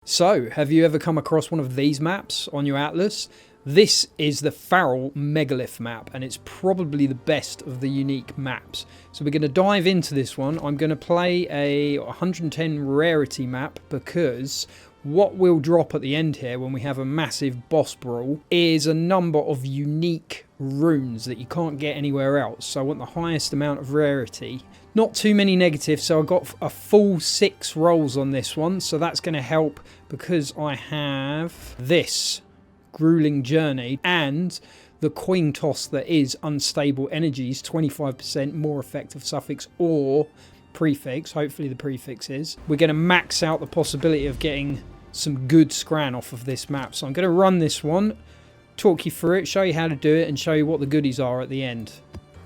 So, have you ever come across one of these maps on your atlas? This is the Phaaryl Megalith map, and it's probably the best of the unique maps. So we're going to dive into this one. I'm going to play a 110 rarity map because what will drop at the end here when we have a massive boss brawl is a number of unique runes that you can't get anywhere else. So I want the highest amount of rarity. Not too many negatives, so I got a full 6 rolls on this one, so that's going to help because I have this grueling journey and the coin toss that is unstable energies, 25% more effective suffix or prefix. Hopefully the prefix is. We're going to max out the possibility of getting some good scran off of this map, so I'm going to run this one, talk you through it, show you how to do it and show you what the goodies are at the end.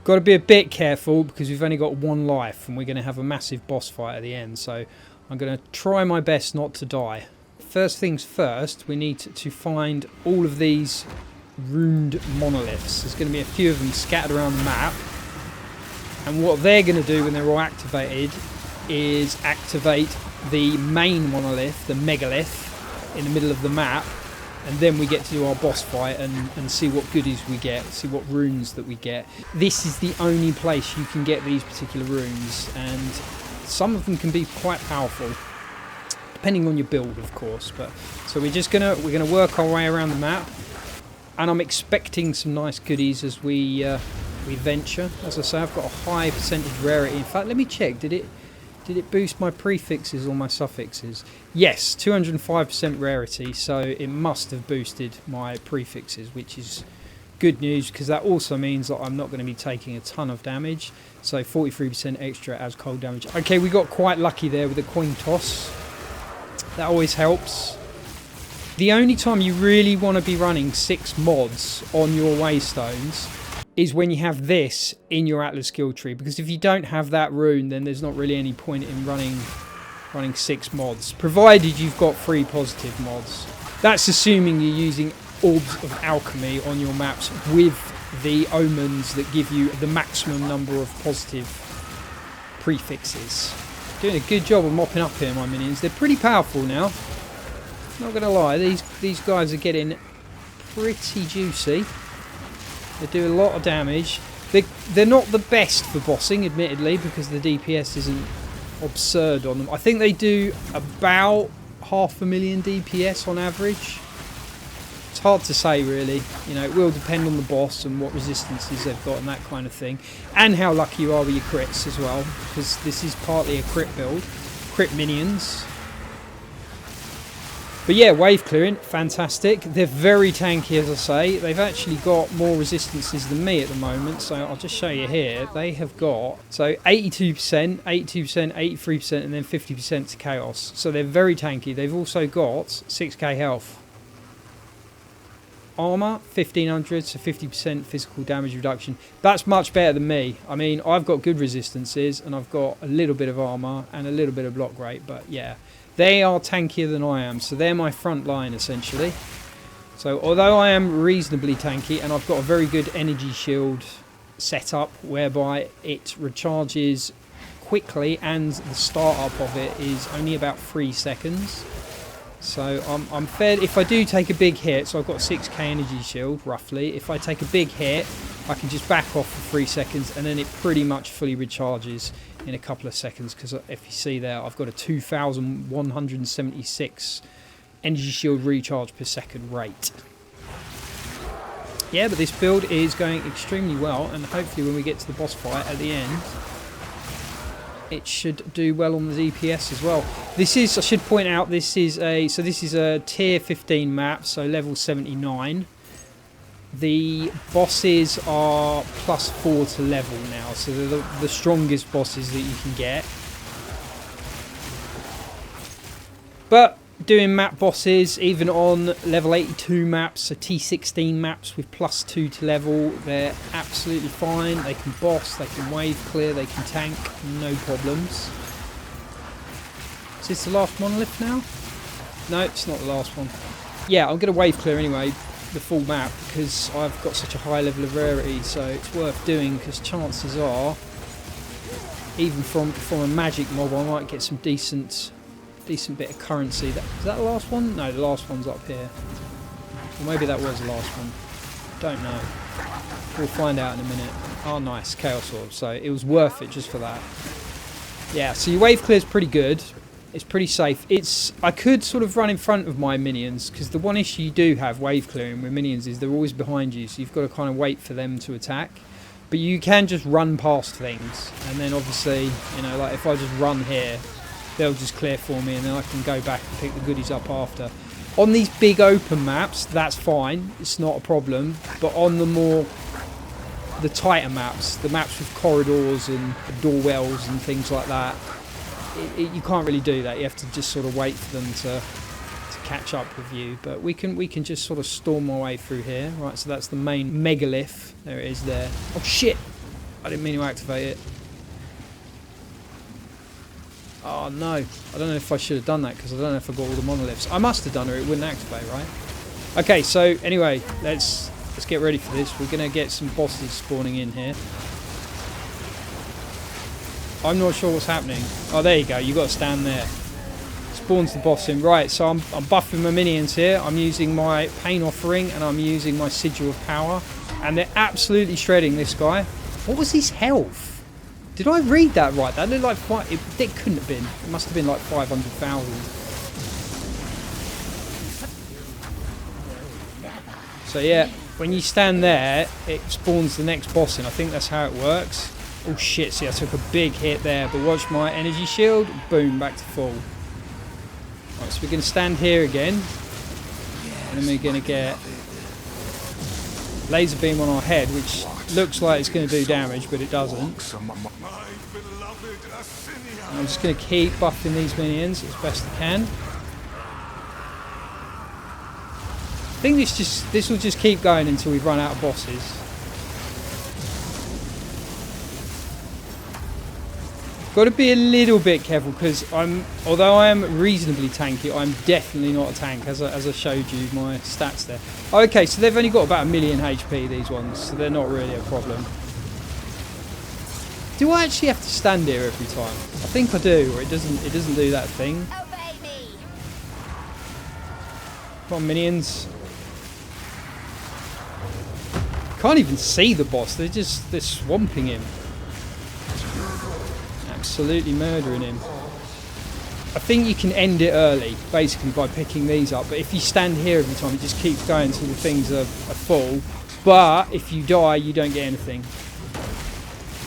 Got to be a bit careful because we've only got 1 life and we're going to have a massive boss fight at the end, so I'm going to try my best not to die. First things first, we need to find all of these runed monoliths. There's going to be a few of them scattered around the map, and what they're going to do when they're all activated is activate the main monolith, the megalith, in the middle of the map, and then we get to do our boss fight and see what goodies we get, see what runes that we get. This is the only place you can get these particular runes, and some of them can be quite powerful, depending on your build, of course. But so we're gonna work our way around the map, and I'm expecting some nice goodies as we venture. As I say, I've got a high percentage rarity. In fact, let me check. Did it boost my prefixes or my suffixes? Yes, 205% rarity, so it must have boosted my prefixes, which is good news because that also means that I'm not going to be taking a ton of damage. So 43% extra as cold damage. Okay, we got quite lucky there with the coin toss. That always helps. The only time you really want to be running 6 mods on your waystones is when you have this in your Atlas skill tree, because if you don't have that rune, then there's not really any point in running 6 mods, provided you've got 3 positive mods. That's assuming you're using orbs of alchemy on your maps with the omens that give you the maximum number of positive prefixes. Doing a good job of mopping up here, my minions. They're pretty powerful now, not gonna lie. These guys are getting pretty juicy. They do a lot of damage. They're not the best for bossing, admittedly, because the DPS isn't absurd on them. I think they do about 500,000 DPS on average. It's hard to say, really. You know, it will depend on the boss and what resistances they've got and that kind of thing, and how lucky you are with your crits as well, because this is partly a crit build, crit minions. But yeah, wave clearing, fantastic. They're very tanky, as I say. They've actually got more resistances than me at the moment, so I'll just show you here. They have got, so 82%, 83%, and then 50% to chaos. So they're very tanky. They've also got 6k health. Armour, 1500, so 50% physical damage reduction. That's much better than me. I mean, I've got good resistances, and I've got a little bit of armour and a little bit of block rate, but yeah. They are tankier than I am, so they're my front line essentially. So although I am reasonably tanky, and I've got a very good energy shield set up whereby it recharges quickly, and the startup of it is only about 3 seconds. So I'm fair. If I do take a big hit, so I've got 6k energy shield roughly. If I take a big hit, I can just back off for 3 seconds, and then it pretty much fully recharges in a couple of seconds, because if you see there, I've got a 2176 energy shield recharge per second rate. Yeah, but this build is going extremely well, and hopefully when we get to the boss fight at the end, it should do well on the DPS as well. This is, I should point out, this is a tier 15 map, so level 79. The bosses are +4 to level now, so they're the strongest bosses that you can get. But doing map bosses, even on level 82 maps, so T16 maps with +2 to level, they're absolutely fine. They can boss, they can wave clear, they can tank, no problems. Is this the last monolith now? No, it's not the last one. Yeah, I'm going to wave clear anyway, the full map, because I've got such a high level of rarity, so it's worth doing, because chances are, even from a magic mob, I might get some decent decent bit of currency. Is that the last one? No, the last one's up here. Or maybe that was the last one. Don't know. We'll find out in a minute. Oh, nice. Chaos Orb. So it was worth it just for that. Yeah, so your wave clear is pretty good. It's pretty safe. I could sort of run in front of my minions, because the one issue you do have wave clearing with minions is they're always behind you, so you've got to kind of wait for them to attack. But you can just run past things, and then obviously, you know, like if I just run here, they'll just clear for me, and then I can go back and pick the goodies up after. On these big open maps, that's fine. It's not a problem. But on the tighter maps, the maps with corridors and door wells and things like that, you can't really do that. You have to just sort of wait for them to catch up with you. But we can just sort of storm our way through here. Right, so that's the main megalith. There it is there. Oh shit! I didn't mean to activate it. Oh no, I don't know if I should have done that, because I don't know if I got all the monoliths. I must have done, or it wouldn't activate, right? Okay, so anyway, let's get ready for this. We're gonna get some bosses spawning in here. I'm not sure what's happening. Oh, there you go. You got to stand there. Spawns the boss in. Right, so I'm buffing my minions here. I'm using my Pain Offering, and I'm using my Sigil of Power, and they're absolutely shredding this guy. What was his health? Did I read that right? That looked like it couldn't have been. It must have been like 500,000. So yeah, when you stand there, it spawns the next boss in. I think that's how it works. Oh shit, see I took a big hit there, but watch my energy shield, boom, back to full. Right, so we're going to stand here again, and then we're going to get laser beam on our head, which looks like it's going to do damage, but it doesn't. I'm just going to keep buffing these minions as best I can. I think this will just keep going until we've run out of bosses. Got to be a little bit careful, because although I am reasonably tanky, I'm definitely not a tank, as I showed you my stats there. Okay, so they've only got about 1 million HP, these ones, so they're not really a problem. Do I actually have to stand here every time? I think I do, or it doesn't do that thing. Come on, minions. Can't even see the boss. They're swamping him. Absolutely murdering him. I think you can end it early, basically by picking these up. But if you stand here every time, it just keeps going until the things are full. But if you die, you don't get anything.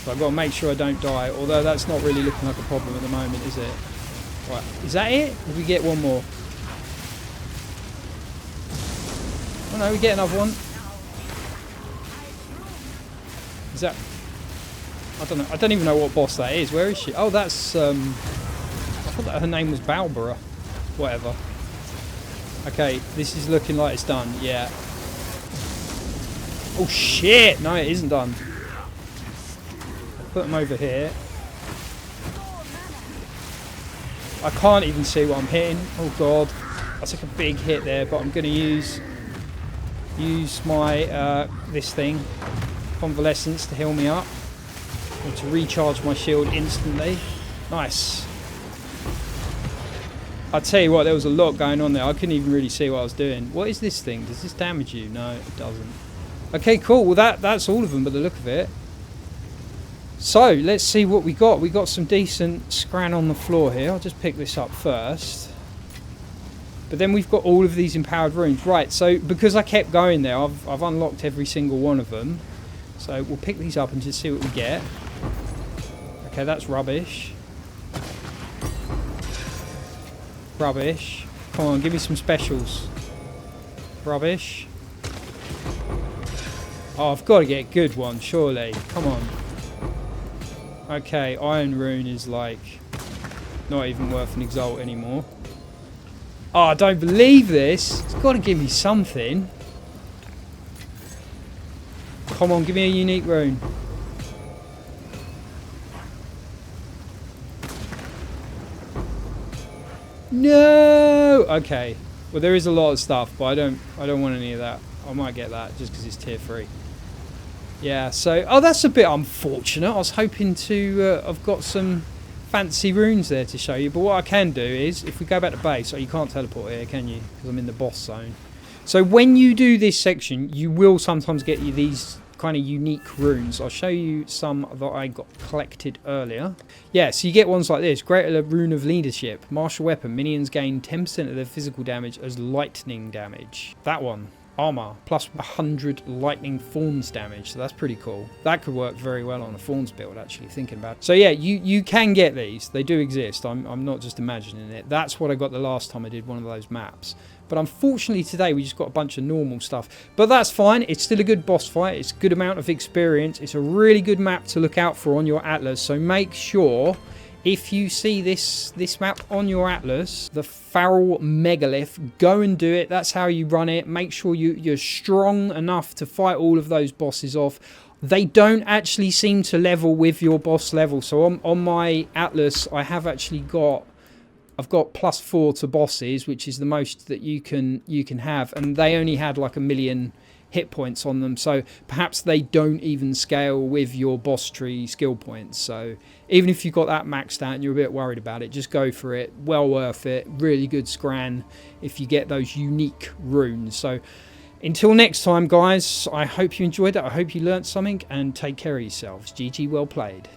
So I've got to make sure I don't die. Although that's not really looking like a problem at the moment, is it? Right, is that it? Or do we get one more? Oh no, we get another one. Is that... I don't know. I don't even know what boss that is. Where is she? Oh, that's... I thought that her name was Balbara. Whatever. Okay, this is looking like it's done. Yeah. Oh, shit! No, it isn't done. I'll put them over here. I can't even see what I'm hitting. Oh, God. I took a big hit there, but I'm going to use my... this thing. Convalescence to heal me up. Or to recharge my shield instantly. Nice. I tell you what, there was a lot going on there. I couldn't even really see what I was doing. What is this thing? Does this damage you? No, it doesn't. Okay, cool. Well, that's all of them by the look of it. So, let's see what we got. We got some decent scran on the floor here. I'll just pick this up first. But then we've got all of these empowered rooms. Right, so because I kept going there, I've unlocked every single one of them. So we'll pick these up and just see what we get. Okay, that's rubbish. Rubbish. Come on, give me some specials. Rubbish. Oh, I've got to get a good one, surely. Come on. Okay, Iron Rune is like not even worth an exalt anymore. Oh, I don't believe this. It's got to give me something. Come on, give me a unique rune. No. Okay. Well, there is a lot of stuff, but I don't want any of that. I might get that just because it's tier 3. Yeah. So, oh, that's a bit unfortunate. I was hoping to. I've got some fancy runes there to show you. But what I can do is, if we go back to base, oh, you can't teleport here, can you? Because I'm in the boss zone. So when you do this section, you will sometimes get you these kind of unique runes. I'll show you some that I got collected earlier. Yeah, so you get ones like this. Greater Rune of Leadership. Martial weapon. Minions gain 10% of their physical damage as lightning damage. That one. Armor. Plus 100 lightning thorns damage. So that's pretty cool. That could work very well on a thorns build, actually, thinking about it. So yeah, you can get these. They do exist. I'm not just imagining it. That's what I got the last time I did one of those maps. But unfortunately today we just got a bunch of normal stuff. But that's fine. It's still a good boss fight. It's a good amount of experience. It's a really good map to look out for on your Atlas. So make sure if you see this map on your Atlas, the Phaaryl Megalith, go and do it. That's how you run it. Make sure you're strong enough to fight all of those bosses off. They don't actually seem to level with your boss level. So on my Atlas, I have actually got... I've got +4 to bosses, which is the most that you can have, and they only had like 1 million hit points on them, so perhaps they don't even scale with your boss tree skill points. So even if you've got that maxed out and you're a bit worried about it, just go for it. Well worth it. Really good scran if you get those unique runes. So until next time, guys, I hope you enjoyed it. I hope you learnt something, and take care of yourselves. GG, well played.